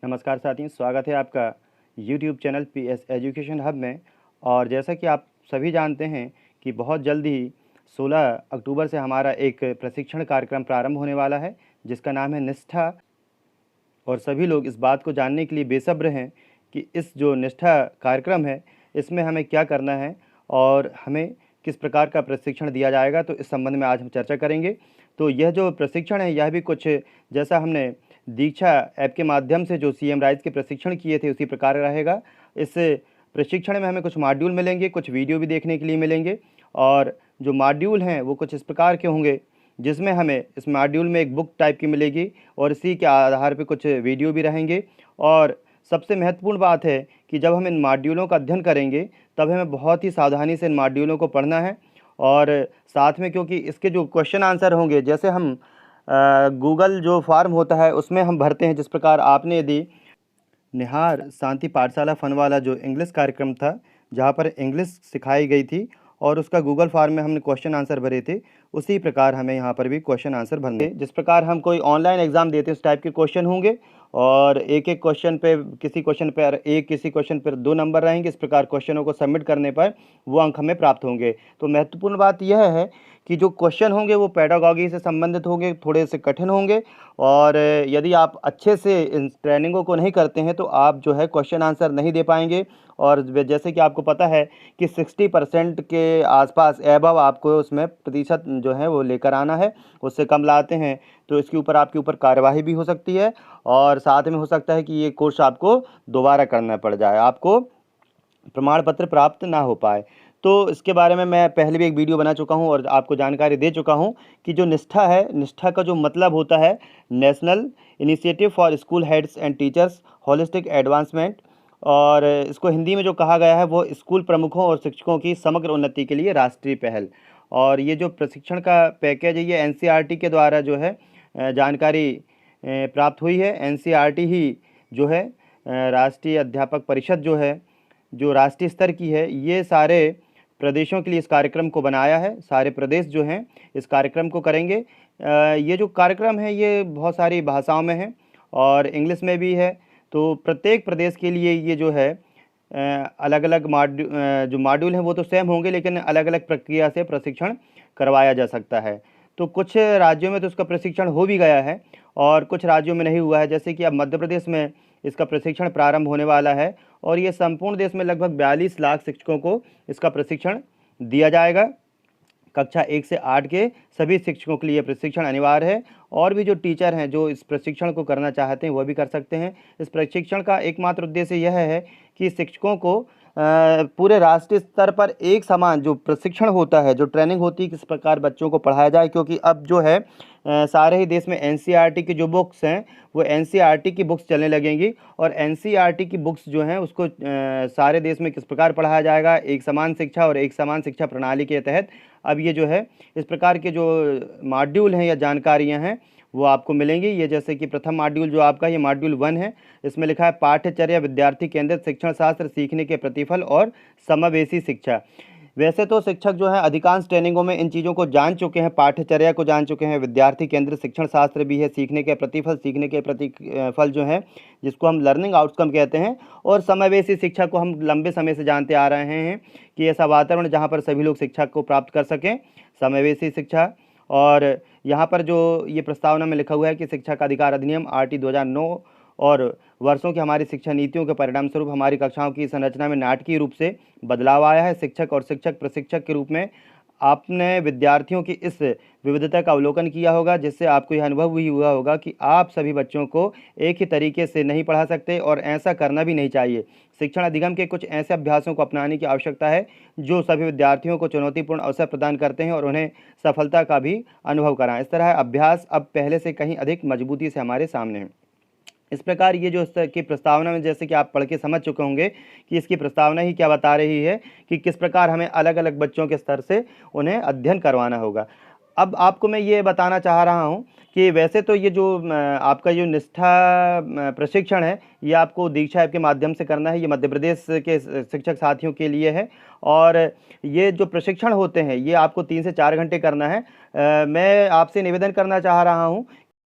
नमस्कार साथियों, स्वागत है आपका YouTube channel PS education hub में। और जैसा कि आप सभी जानते हैं कि बहुत जल्द ही 16 अक्टूबर से हमारा एक प्रशिक्षण कार्यक्रम प्रारंभ होने वाला है, जिसका नाम है निष्ठा। और सभी लोग इस बात को जानने के लिए बेसब्र हैं कि इस जो निष्ठा कार्यक्रम है, इसमें हमें क्या करना है और हमें किस प्रकार का प्रशिक्षण दिया जाएगा। तो इस संबंध में आज हम चर्चा करेंगे। तो यह जो प्रशिक्षण है, यह भी कुछ जैसा हमने दीक्षा ऐप के माध्यम से जो CM राइज के प्रशिक्षण किए थे, उसी प्रकार रहेगा। इस प्रशिक्षण में हमें कुछ मॉड्यूल मिलेंगे, कुछ वीडियो भी देखने के लिए मिलेंगे। और जो मॉड्यूल हैं वो कुछ इस प्रकार के होंगे, जिसमें हमें इस मॉड्यूल में एक बुक टाइप की मिलेगी और इसी के आधार पे कुछ वीडियो भी रहेंगे। और सबसे महत्वपूर्ण बात है कि जब हम इन मॉड्यूलों का अध्ययन करेंगे, तब हमें बहुत ही सावधानी से इन मॉड्यूलों को पढ़ना है। और साथ में, क्योंकि इसके जो क्वेश्चन आंसर होंगे, जैसे हम गूगल जो फॉर्म होता है उसमें हम भरते हैं, जिस प्रकार आपने यदि निहार शांति पाठशाला फनवाला जो इंग्लिश कार्यक्रम था, जहाँ पर इंग्लिश सिखाई गई थी, और उसका गूगल फॉर्म में हमने क्वेश्चन आंसर भरे थे, उसी प्रकार हमें यहाँ पर भी क्वेश्चन आंसर भरने। जिस प्रकार हम कोई ऑनलाइन एग्ज़ाम देते हैं, उस टाइप के क्वेश्चन होंगे। और एक एक क्वेश्चन पे, किसी क्वेश्चन पर एक, किसी क्वेश्चन पर 2 नंबर रहेंगे। इस प्रकार क्वेश्चनों को सबमिट करने पर वो अंक हमें प्राप्त होंगे। तो महत्वपूर्ण बात यह है कि जो क्वेश्चन होंगे वो पेडागॉजी से संबंधित होंगे, थोड़े से कठिन होंगे। और यदि आप अच्छे से इन ट्रेनिंगों को नहीं करते हैं, तो आप जो है क्वेश्चन आंसर नहीं दे पाएंगे। और जैसे कि आपको पता है कि 60% के आसपास एबव आपको उसमें प्रतिशत जो है वो लेकर आना है। उससे कम लाते हैं तो इसके ऊपर आपके ऊपर कार्यवाही भी हो सकती है। और साथ में हो सकता है कि ये कोर्स आपको दोबारा करना पड़ जाए, आपको प्रमाण पत्र प्राप्त ना हो पाए। तो इसके बारे में मैं पहले भी एक वीडियो बना चुका हूं और आपको जानकारी दे चुका हूं कि जो निष्ठा है, निष्ठा का जो मतलब होता है national initiative for school heads and teachers holistic advancement. और इसको हिंदी में जो कहा गया है वो स्कूल प्रमुखों और शिक्षकों की समग्र उन्नति के लिए राष्ट्रीय पहल। और ये जो प्रशिक्षण का पैकेज है, ये NCERT के द्वारा जो है जानकारी प्राप्त हुई है। NCERT ही जो है राष्ट्रीय अध्यापक परिषद जो है, जो राष्ट्रीय स्तर की है, ये सारे प्रदेशों के लिए इस कार्यक्रम को बनाया है। सारे प्रदेश जो हैं इस कार्यक्रम को करेंगे। ये जो कार्यक्रम है ये बहुत सारी भाषाओं में है और इंग्लिश में भी है। तो प्रत्येक प्रदेश के लिए ये जो है अलग अलग जो मॉड्यूल हैं वो तो सेम होंगे, लेकिन अलग अलग प्रक्रिया से प्रशिक्षण करवाया जा सकता है। तो कुछ राज्यों में तो इसका प्रशिक्षण हो भी गया है और कुछ राज्यों में नहीं हुआ है। जैसे कि अब मध्य प्रदेश में इसका प्रशिक्षण प्रारंभ होने वाला है और ये संपूर्ण देश में लगभग 42 लाख शिक्षकों को इसका प्रशिक्षण दिया जाएगा। कक्षा 1 से 8 के सभी शिक्षकों के लिए प्रशिक्षण अनिवार्य है। और भी जो टीचर हैं जो इस प्रशिक्षण को करना चाहते हैं वह भी कर सकते हैं। इस प्रशिक्षण का एकमात्र उद्देश्य यह है कि शिक्षकों को पूरे राष्ट्रीय स्तर पर एक समान जो प्रशिक्षण होता है, जो ट्रेनिंग होती है, किस प्रकार बच्चों को पढ़ाया जाए। क्योंकि अब जो है सारे ही देश में NCERT की जो बुक्स हैं वो NCERT की बुक्स चलने लगेंगी। और NCERT की बुक्स जो हैं उसको सारे देश में किस प्रकार पढ़ाया जाएगा, एक समान शिक्षा और एक समान शिक्षा प्रणाली के तहत अब ये जो है इस प्रकार के जो मॉड्यूल हैं या जानकारियाँ हैं वो आपको मिलेंगी। ये जैसे कि प्रथम मॉड्यूल जो आपका, ये मॉड्यूल 1 है। इसमें लिखा है पाठ्यचर्या विद्यार्थी केंद्रित शिक्षण शास्त्र, सीखने के प्रतिफल और समावेशी शिक्षा। वैसे तो शिक्षक जो है अधिकांश ट्रेनिंगों में इन चीज़ों को जान चुके हैं, पाठ्यचर्या को जान चुके हैं, विद्यार्थी केंद्रित शिक्षण शास्त्र भी है, सीखने के प्रतिफल, सीखने के प्रतिफल जो है जिसको हम लर्निंग आउटकम कहते हैं, और समावेशी शिक्षा को हम लंबे समय से जानते आ रहे हैं कि ऐसा वातावरण जहाँ पर सभी लोग शिक्षा को प्राप्त कर सकें, समावेशी शिक्षा। और यहाँ पर जो ये प्रस्तावना में लिखा हुआ है कि शिक्षा का अधिकार अधिनियम RT 2009 और वर्षों की हमारी शिक्षा नीतियों के परिणाम स्वरूप हमारी कक्षाओं की संरचना में नाटकीय रूप से बदलाव आया है। शिक्षक और शिक्षक प्रशिक्षक के रूप में आपने विद्यार्थियों की इस विविधता का अवलोकन किया होगा, जिससे आपको यह अनुभव भी हुआ होगा कि आप सभी बच्चों को एक ही तरीके से नहीं पढ़ा सकते और ऐसा करना भी नहीं चाहिए। शिक्षण अधिगम के कुछ ऐसे अभ्यासों को अपनाने की आवश्यकता है जो सभी विद्यार्थियों को चुनौतीपूर्ण अवसर प्रदान करते हैं और उन्हें सफलता का भी अनुभव कराएं। इस तरह अभ्यास अब पहले से कहीं अधिक मजबूती से हमारे सामने है। इस प्रकार ये जो इस तरह की प्रस्तावना में, जैसे कि आप पढ़ के समझ चुके होंगे कि इसकी प्रस्तावना ही क्या बता रही है कि किस प्रकार हमें अलग अलग बच्चों के स्तर से उन्हें अध्ययन करवाना होगा। अब आपको मैं ये बताना चाह रहा हूँ कि वैसे तो ये जो आपका जो निष्ठा प्रशिक्षण है, ये आपको दीक्षा ऐप के माध्यम से करना है। ये मध्य प्रदेश के शिक्षक साथियों के लिए है। और ये जो प्रशिक्षण होते हैं ये आपको 3 से 4 घंटे करना है। मैं आपसे निवेदन करना चाह रहा हूँ,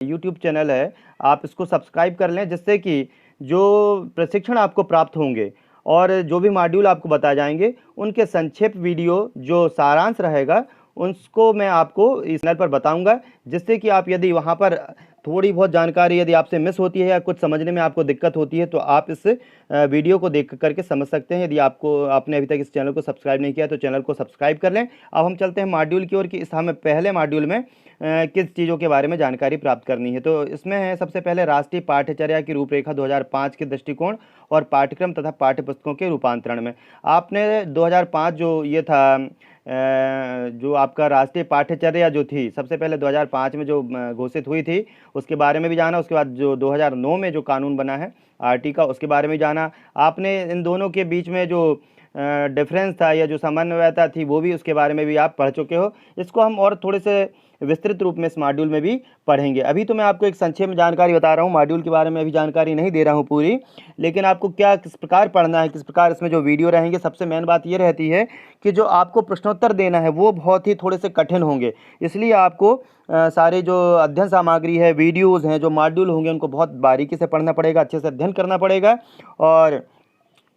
YouTube चैनल है, आप इसको सब्सक्राइब कर लें, जिससे कि जो प्रशिक्षण आपको प्राप्त होंगे और जो भी मॉड्यूल आपको बताए जाएंगे उनके संक्षिप्त वीडियो जो सारांश रहेगा उसको मैं आपको इस चैनल पर बताऊंगा, जिससे कि आप यदि वहां पर थोड़ी बहुत जानकारी यदि आपसे मिस होती है या कुछ समझने में आपको दिक्कत होती है तो आप इस वीडियो को देख करके समझ सकते हैं। यदि आपने अभी तक इस चैनल को सब्सक्राइब नहीं किया तो चैनल को सब्सक्राइब कर लें। अब हम चलते हैं मॉड्यूल की ओर कि इस हमें पहले मॉड्यूल में किस चीज़ों के बारे में जानकारी प्राप्त करनी है। तो इसमें है सबसे पहले राष्ट्रीय पाठ्यचर्या की रूपरेखा 2005 के दृष्टिकोण और पाठ्यक्रम तथा पाठ्यपुस्तकों के रूपांतरण में। आपने 2005 जो ये था जो आपका राष्ट्रीय पाठ्यचर्या जो थी सबसे पहले 2005 में जो घोषित हुई थी उसके बारे में भी जाना। उसके बाद जो 2009 में जो कानून बना है आरटी का उसके बारे में जाना। आपने इन दोनों के बीच में जो डिफरेंस था या जो समन्वयता थी वो भी उसके बारे में भी आप पढ़ चुके हो। इसको हम और थोड़े से विस्तृत रूप में इस मॉड्यूल में भी पढ़ेंगे। अभी तो मैं आपको एक संक्षेप में जानकारी बता रहा हूँ, मॉड्यूल के बारे में अभी जानकारी नहीं दे रहा हूँ पूरी, लेकिन आपको क्या किस प्रकार पढ़ना है, किस प्रकार इसमें जो वीडियो रहेंगे। सबसे मेन बात ये रहती है कि जो आपको प्रश्नोत्तर देना है वो बहुत ही थोड़े से कठिन होंगे, इसलिए आपको सारे जो अध्ययन सामग्री है, वीडियोज़ हैं, जो मॉड्यूल होंगे उनको बहुत बारीकी से पढ़ना पड़ेगा, अच्छे से अध्ययन करना पड़ेगा और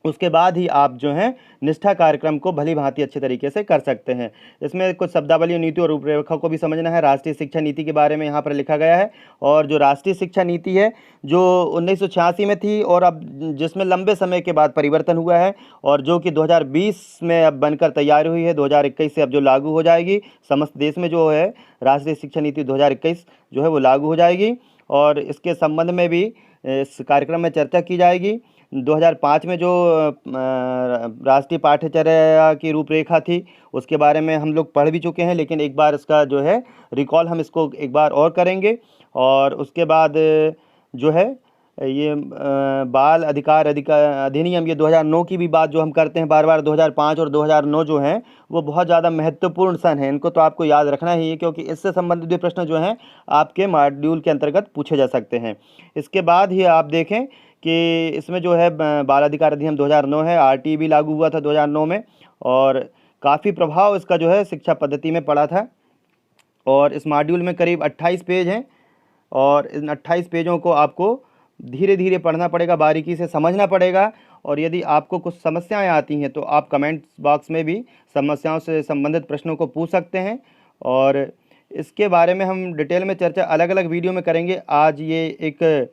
उसके बाद ही आप जो हैं निष्ठा कार्यक्रम को भली भांति अच्छे तरीके से कर सकते हैं। इसमें कुछ शब्दावली, नीति और रूपरेखा को भी समझना है। राष्ट्रीय शिक्षा नीति के बारे में यहाँ पर लिखा गया है और जो राष्ट्रीय शिक्षा नीति है जो 1986 में थी और अब जिसमें लंबे समय के बाद परिवर्तन हुआ है और जो कि 2020 में अब बनकर तैयार हुई है, 2021 से अब जो लागू हो जाएगी समस्त देश में। जो है राष्ट्रीय शिक्षा नीति 2021 जो है वो लागू हो जाएगी और इसके संबंध में भी इस कार्यक्रम में चर्चा की जाएगी। 2005 में जो राष्ट्रीय पाठ्यचर्या की रूपरेखा थी उसके बारे में हम लोग पढ़ भी चुके हैं, लेकिन एक बार इसका जो है रिकॉल हम इसको एक बार और करेंगे। और उसके बाद जो है ये बाल अधिकार अधिनियम ये 2009 की भी बात जो हम करते हैं बार बार, 2005 और 2009 जो हैं वो बहुत ज़्यादा महत्वपूर्ण सन है, इनको तो आपको याद रखना ही है क्योंकि इससे संबंधित भी प्रश्न जो हैं आपके मॉड्यूल के अंतर्गत पूछे जा सकते हैं। इसके बाद ही आप देखें कि इसमें जो है बाल अधिकार अधिनियम 2009 है, आरटी भी लागू हुआ था 2009 में और काफ़ी प्रभाव इसका जो है शिक्षा पद्धति में पड़ा था। और इस मॉड्यूल में करीब 28 पेज हैं और इन 28 पेजों को आपको धीरे धीरे पढ़ना पड़ेगा, बारीकी से समझना पड़ेगा। और यदि आपको कुछ समस्याएं आती हैं तो आप कमेंट बॉक्स में भी समस्याओं से संबंधित प्रश्नों को पूछ सकते हैं और इसके बारे में हम डिटेल में चर्चा अलग अलग वीडियो में करेंगे। आज ये एक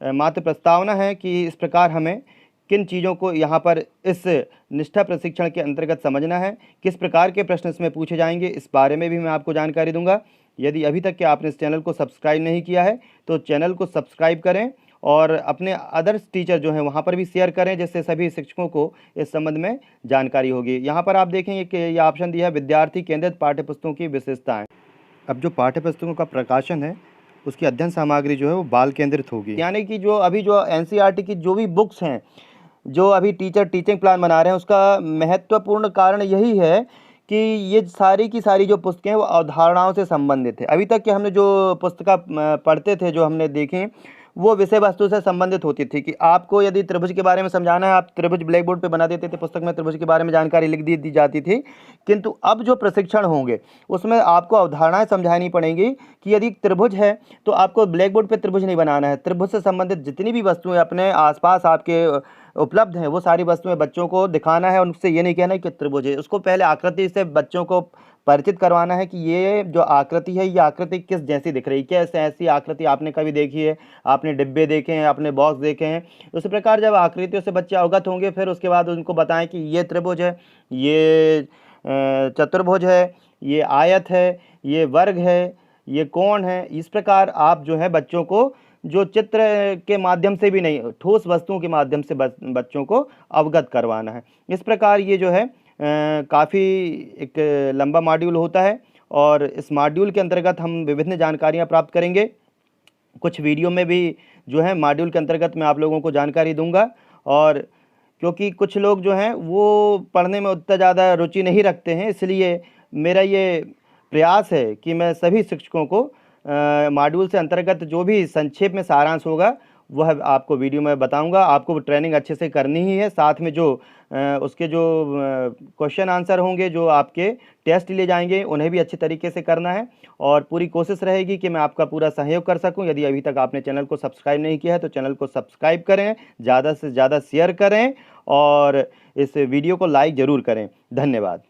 मात्र प्रस्तावना है कि इस प्रकार हमें किन चीज़ों को यहाँ पर इस निष्ठा प्रशिक्षण के अंतर्गत समझना है, किस प्रकार के प्रश्न इसमें पूछे जाएंगे, इस बारे में भी मैं आपको जानकारी दूंगा। यदि अभी तक के आपने इस चैनल को सब्सक्राइब नहीं किया है तो चैनल को सब्सक्राइब करें और अपने अदर्स टीचर जो हैं वहाँ पर भी शेयर करें, जिससे सभी शिक्षकों को इस संबंध में जानकारी होगी। यहाँ पर आप देखेंगे कि ये ऑप्शन दिया है विद्यार्थी केंद्रित पाठ्यपुस्तकों की विशेषताएँ। अब जो पाठ्यपुस्तकों का प्रकाशन है उसकी अध्ययन सामग्री जो है वो बाल केंद्रित होगी, यानी कि जो अभी जो एनसीईआरटी की जो भी बुक्स हैं, जो अभी टीचर टीचिंग प्लान बना रहे हैं, उसका महत्वपूर्ण कारण यही है कि ये सारी की सारी जो पुस्तकें वो अवधारणाओं से संबंधित है। अभी तक के हमने जो पुस्तक पढ़ते थे, जो हमने देखें, वो विषय वस्तु से संबंधित होती थी कि आपको यदि त्रिभुज के बारे में समझाना है, आप त्रिभुज ब्लैक बोर्ड पर बना देते थे, पुस्तक में त्रिभुज के बारे में जानकारी लिख दी जाती थी। किंतु अब जो प्रशिक्षण होंगे उसमें आपको अवधारणाएं समझानी पड़ेंगी कि यदि त्रिभुज है तो आपको ब्लैक बोर्ड पे त्रिभुज नहीं बनाना है, त्रिभुज से संबंधित जितनी भी वस्तुएं अपने आसपास आपके उपलब्ध हैं वो सारी वस्तुएं बच्चों को दिखाना है। उनसे ये नहीं कहना है कि त्रिभुज है, उसको पहले आकृति से बच्चों को परिचित करवाना है कि ये जो आकृति है ये आकृति किस जैसी दिख रही है, कैसे ऐसी आकृति आपने कभी देखी है, आपने डिब्बे देखे हैं, आपने बॉक्स देखे हैं। उसी प्रकार जब आकृतियों से बच्चे अवगत होंगे फिर उसके बाद उनको बताएं कि ये त्रिभुज है, ये चतुर्भुज है, ये आयत है, ये वर्ग है, ये कोण है। इस प्रकार आप जो है बच्चों को जो चित्र के माध्यम से भी नहीं, ठोस वस्तुओं के माध्यम से बच्चों को अवगत करवाना है। इस प्रकार ये जो है काफ़ी एक लंबा मॉड्यूल होता है और इस मॉड्यूल के अंतर्गत हम विभिन्न जानकारियाँ प्राप्त करेंगे। कुछ वीडियो में भी जो है मॉड्यूल के अंतर्गत मैं आप लोगों को जानकारी दूंगा। और क्योंकि कुछ लोग जो हैं वो पढ़ने में उतना ज़्यादा रुचि नहीं रखते हैं, इसलिए मेरा ये प्रयास है कि मैं सभी शिक्षकों को मॉड्यूल से अंतर्गत जो भी संक्षेप में सारांश होगा वह आपको वीडियो में बताऊंगा। आपको ट्रेनिंग अच्छे से करनी ही है, साथ में जो उसके जो क्वेश्चन आंसर होंगे, जो आपके टेस्ट लिए जाएंगे, उन्हें भी अच्छे तरीके से करना है। और पूरी कोशिश रहेगी कि मैं आपका पूरा सहयोग कर सकूं। यदि अभी तक आपने चैनल को सब्सक्राइब नहीं किया है तो चैनल को सब्सक्राइब करें, ज़्यादा से ज़्यादा शेयर करें और इस वीडियो को लाइक ज़रूर करें। धन्यवाद।